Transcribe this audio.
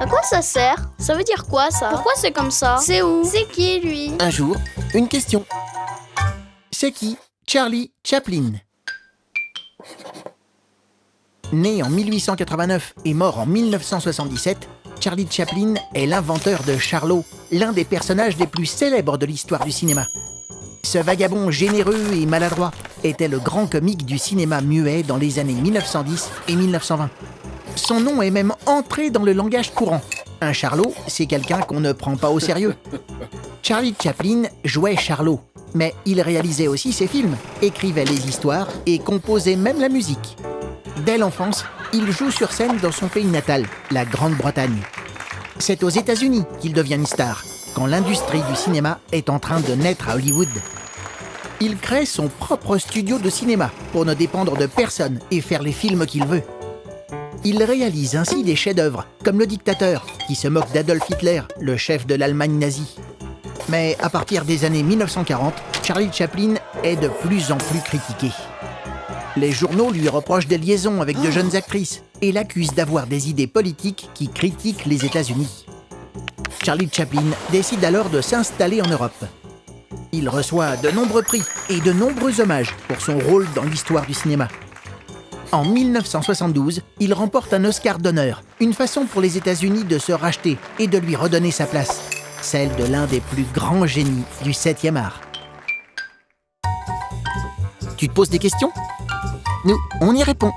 À quoi ça sert? Ça veut dire quoi ça? Pourquoi c'est comme ça? C'est où? C'est qui lui? Un jour, une question. C'est qui Charlie Chaplin? Né en 1889 et mort en 1977, Charlie Chaplin est l'inventeur de Charlot, l'un des personnages les plus célèbres de l'histoire du cinéma. Ce vagabond généreux et maladroit était le grand comique du cinéma muet dans les années 1910 et 1920. Son nom est même entré dans le langage courant. Un charlot, c'est quelqu'un qu'on ne prend pas au sérieux. Charlie Chaplin jouait Charlot, mais il réalisait aussi ses films, écrivait les histoires et composait même la musique. Dès l'enfance, il joue sur scène dans son pays natal, la Grande-Bretagne. C'est aux États-Unis qu'il devient une star, quand l'industrie du cinéma est en train de naître à Hollywood. Il crée son propre studio de cinéma pour ne dépendre de personne et faire les films qu'il veut. Il réalise ainsi des chefs-d'œuvre, comme Le Dictateur, qui se moque d'Adolf Hitler, le chef de l'Allemagne nazie. Mais à partir des années 1940, Charlie Chaplin est de plus en plus critiqué. Les journaux lui reprochent des liaisons avec de jeunes actrices et l'accusent d'avoir des idées politiques qui critiquent les États-Unis. Charlie Chaplin décide alors de s'installer en Europe. Il reçoit de nombreux prix et de nombreux hommages pour son rôle dans l'histoire du cinéma. En 1972, il remporte un Oscar d'honneur, une façon pour les États-Unis de se racheter et de lui redonner sa place, celle de l'un des plus grands génies du 7e art. Tu te poses des questions? Nous, on y répond.